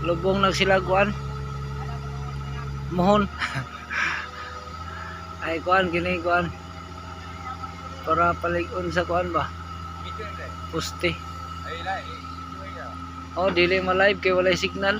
lubong na sila kuan mohon. Ay kuan kini kuan para palig-on sa kuan ba poste. Oh dili ma live kay walay signal.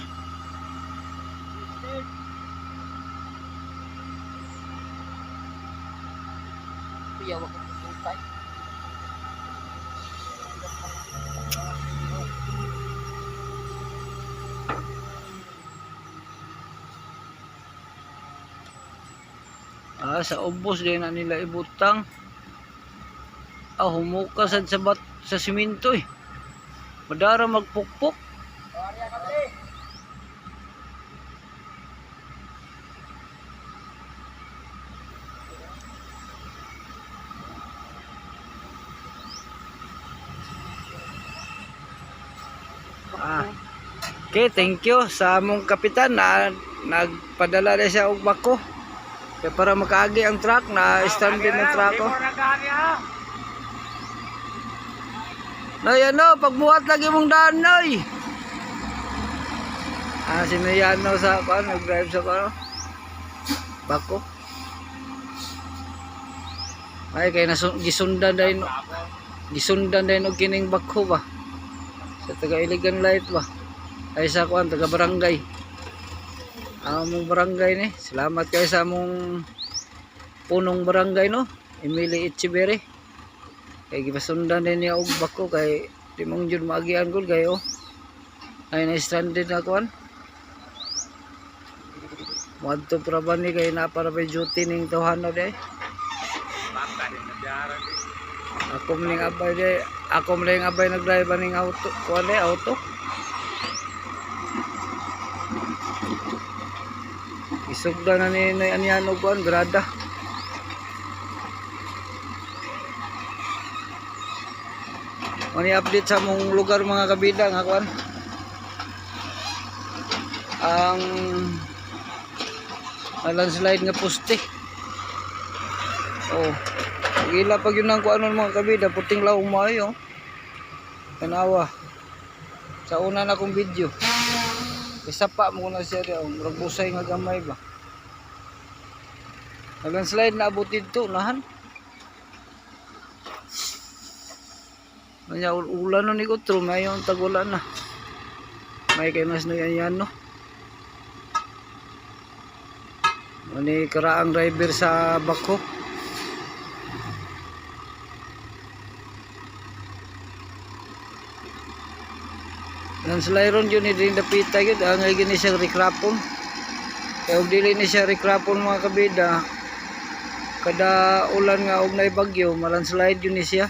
Sa ubos din na nila ibutang. Humukasan sa simento eh. Madara magpukpok. Okay, thank you sa among kapitan na nagpadala na siya og bako. Kaya para makaagi ang truck na stand din ng truck ko. Noy ano, pagbuhat lagi mong daan noy. Si Mayano sa nag-drive sa bako. Ay kay gisundan din og kining bako ba. Sa taga Iligan Light ba. Ay sa taga barangay. Among barangay ni. Salamat kayo sa among punong barangay no. Emily Echeverry. Kay gipasundan din niya og bako kay di mong jud maagian gud kayo. Ay na stranded na kuan. Wadto praban ni kay na para may duty ning tawhana day. Ako mling abay nag-drive ning auto, kuan day auto. Isugda na ni Anyano kuan grada. Mani update sa mong lugar mga kabida nga kuan. Ang landslide nga poste. Gila pag yun ang kuan mga kabida, puting laong maayo. Tanawa. Sa una na kong video. Isa pa mo na siya diya, ragbusay nga gamay ba. Landslide na abot dito, nahan. Kanya ulan no ni Kutro, may yung tagulan na. May kay mas na yan no. Mani karaang driver sa bako. Landslide ron yun din dapita yun. Angay gini siya rekrapon. Kaya og dili ni siya rekrapon mga kabida. Kada ulan nga og naibagyo, malandslide yun ni siya.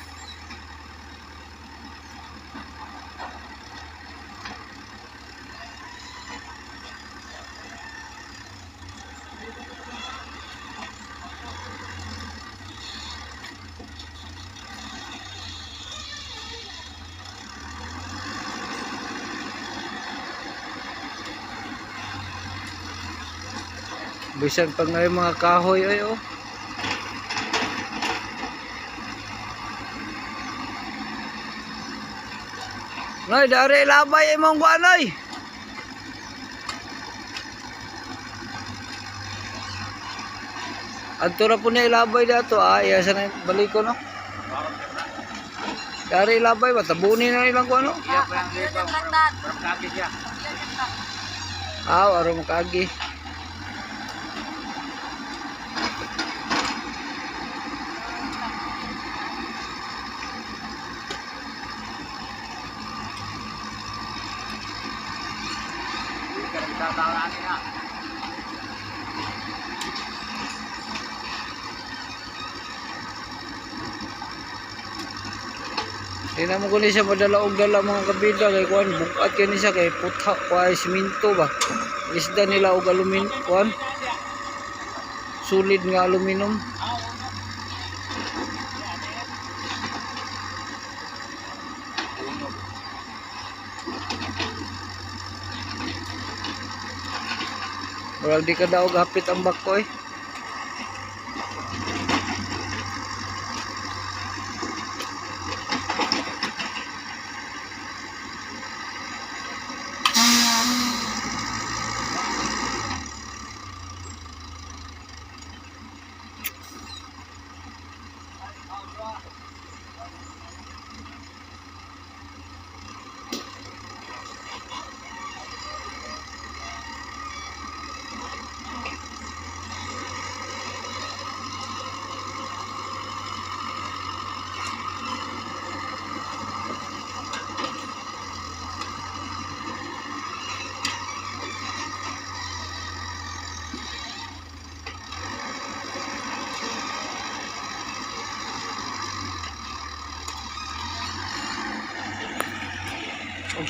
Bisan pag na yung mga kahoy ay Noy, dari labay imong kuanoy. Adto ra po na ilabay dato iya sa balik ko no. Dari labay ba tabunin na ilang kuano? Iya pa ang libang from kagi siya. Aro makagi. Di na mo ko ni siya madala og dala mga kabida kay kuan bukat kani siya kay putha kuay siminto ba. Isda nila og alumin kuan. Solid nga aluminum. Wala di ka daw gapit ang bako eh.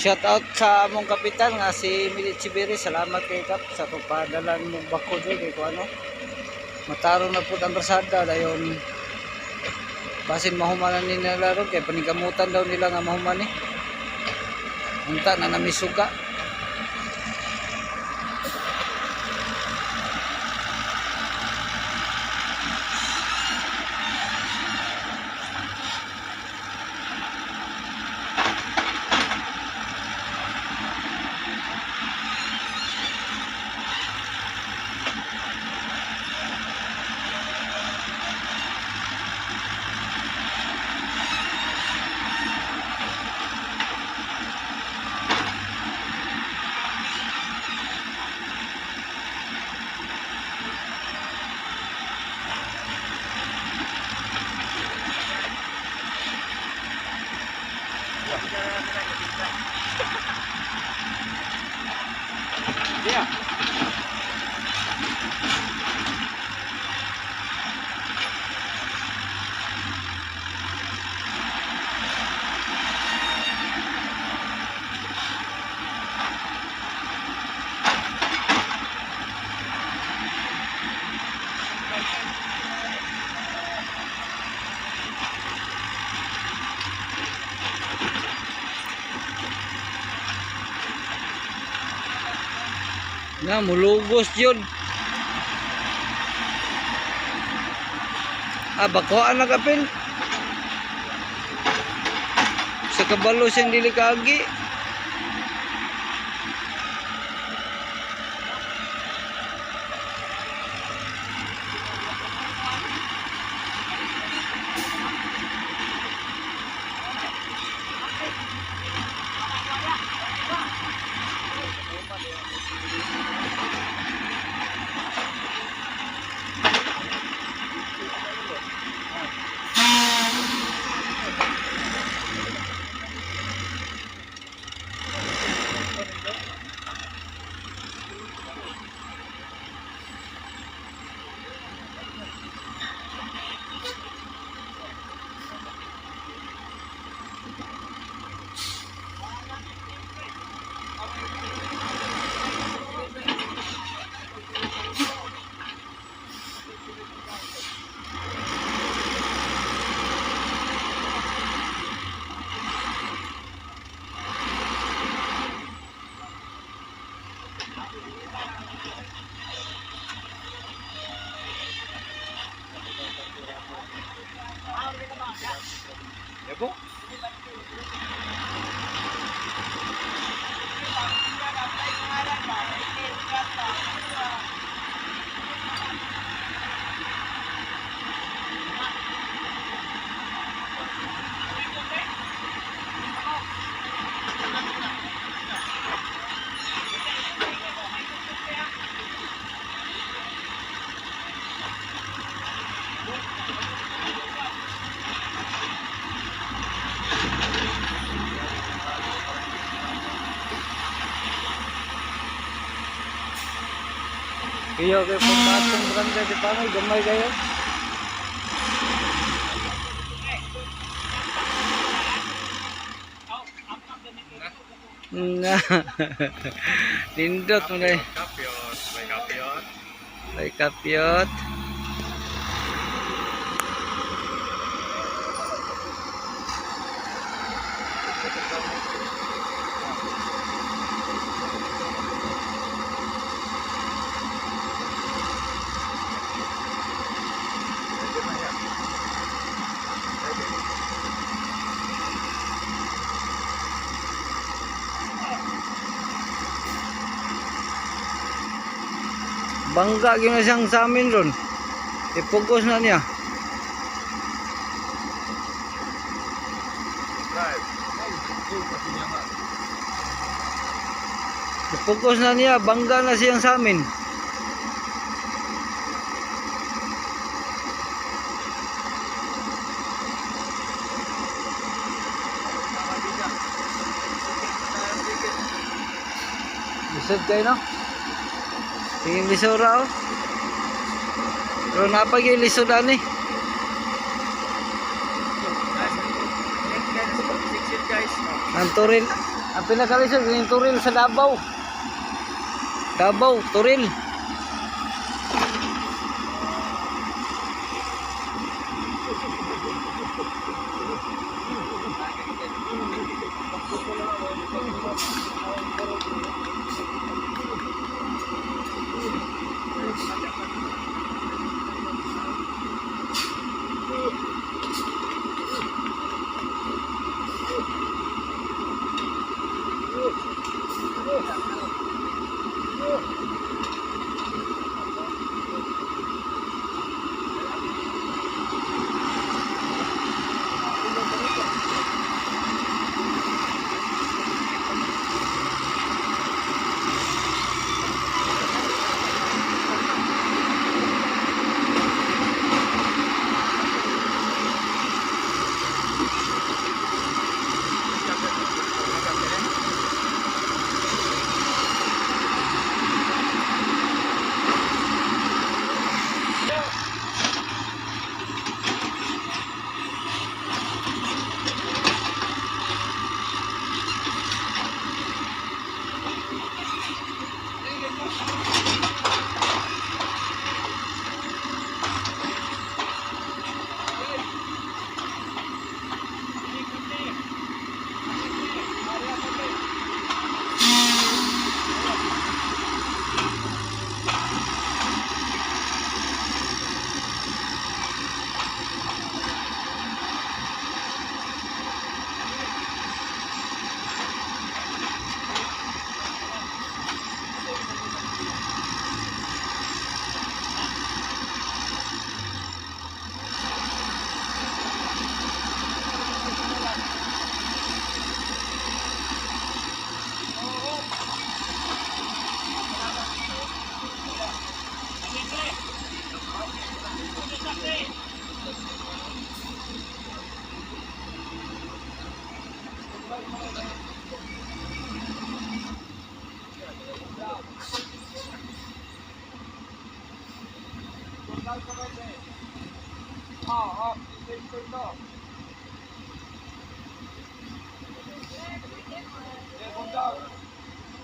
Shout out sa among kapitan nga si Milit Chibiri. Salamat kay Kap sa pagpadalan mong bako doon kay ko ano. Matarong na po ang rasada dayon basin mahumanan ni nila ron kay panigamutan daw nila nga mahuman ni. Unta na namisuga. Yeah. Na mulugos yun. Bakuan na kapin. Sa kabalo siyang dili kaagi. Ebo? Iyo kay pagbatong barangay di Panoy gamay kayo. Na. Lindot mo na. Kapyot. May kapyot. May kapyot. Bangga gyud na siyang sa amin ron. Ipugos na niya. Drive. Ipugos na niya, bangga na siyang sa amin. Lisod kayo no? Tingin lisura oh. Pero napag yung lisudan eh. Guys. Ang turil. Ang pinakalisod yung turil sa Davao. Davao, turil.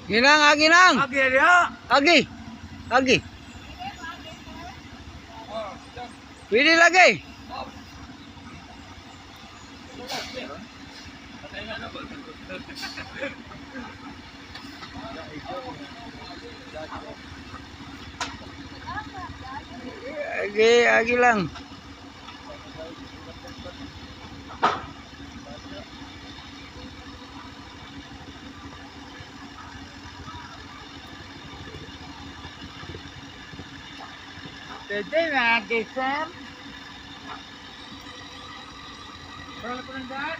Ginang, ginang. Agi dia. Agi. Agi. Pwede lagi. Agi lang. Pwede na, Jason. Wala ko ng daan.